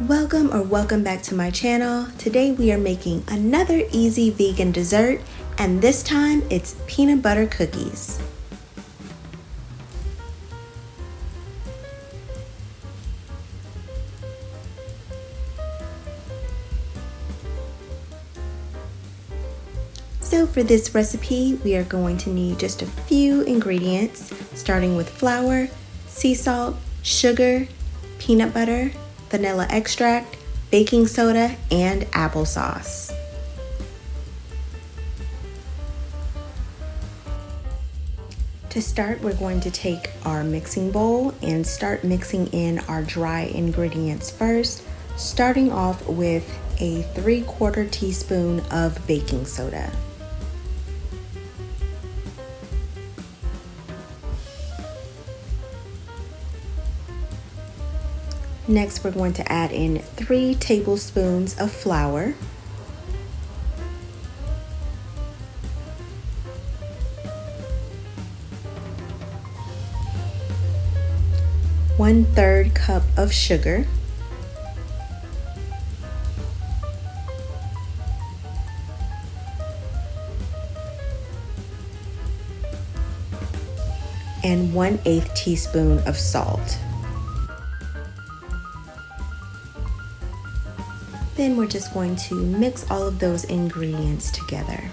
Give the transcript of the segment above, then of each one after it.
Welcome back to my channel. Today we are making another easy vegan dessert, and this time it's peanut butter cookies. So for this recipe, we are going to need just a few ingredients, starting with flour, sea salt, sugar, peanut butter, vanilla extract, baking soda, and applesauce. To start, we're going to take our mixing bowl and start mixing in our dry ingredients first, starting off with a 3/4 teaspoon of baking soda. Next, we're going to add in 3 tablespoons of flour, one-third cup of sugar, and 1/8 teaspoon of salt. Then we're just going to mix all of those ingredients together.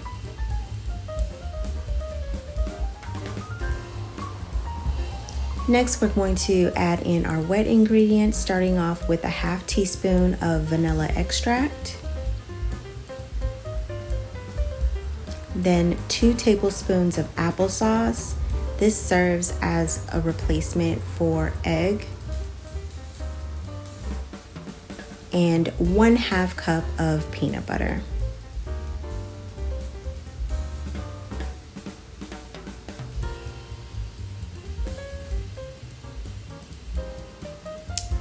Next, we're going to add in our wet ingredients, starting off with a 1/2 teaspoon of vanilla extract, then 2 tablespoons of applesauce. This serves as a replacement for egg, and 1/2 cup of peanut butter.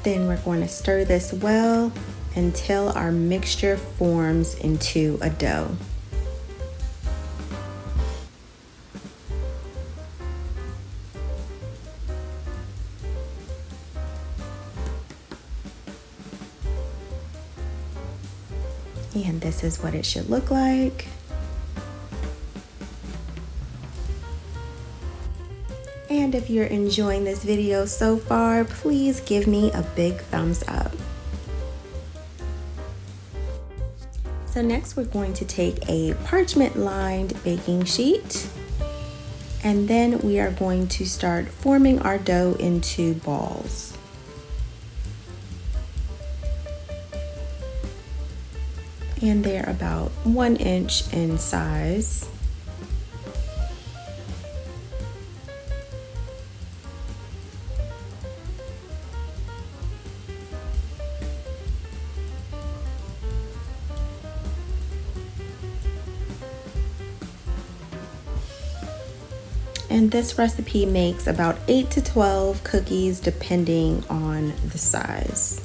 Then we're going to stir this well until our mixture forms into a dough. And this is what it should look like. And if you're enjoying this video so far, please give me a big thumbs up. So next we're going to take a parchment-lined baking sheet, and then we are going to start forming our dough into balls. And they're about 1 inch in size. And this recipe makes about 8 to 12 cookies depending on the size.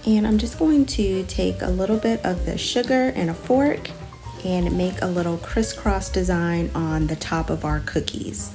And I'm just going to take a little bit of the sugar and a fork and make a little crisscross design on the top of our cookies.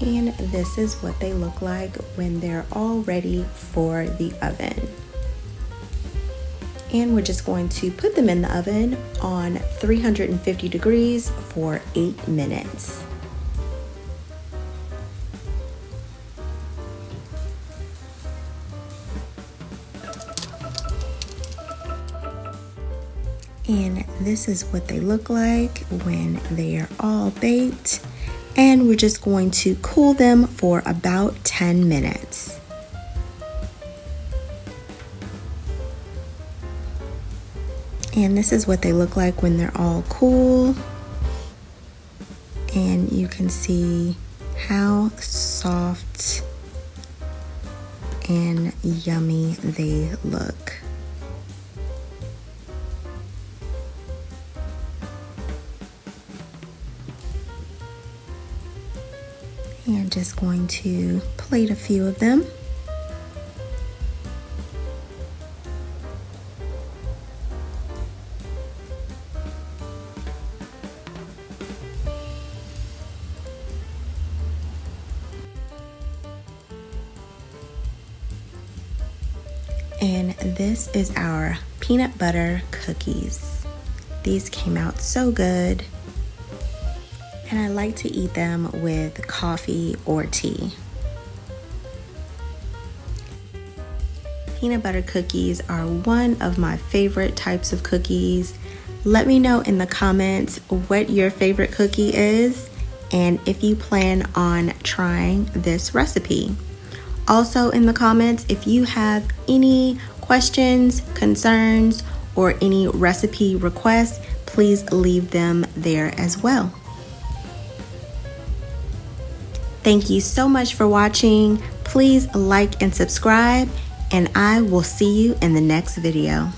And this is what they look like when they're all ready for the oven. And we're just going to put them in the oven on 350 degrees for 8 minutes. And this is what they look like when they are all baked. And we're just going to cool them for about 10 minutes. And this is what they look like when they're all cool. And you can see how soft and yummy they look. just going to plate a few of them. And this is our peanut butter cookies. These came out so good. And I like to eat them with coffee or tea. Peanut butter cookies are one of my favorite types of cookies. Let me know in the comments what your favorite cookie is and if you plan on trying this recipe. Also in the comments, if you have any questions, concerns, or any recipe requests, please leave them there as well. Thank you so much for watching. Please like and subscribe, and I will see you in the next video.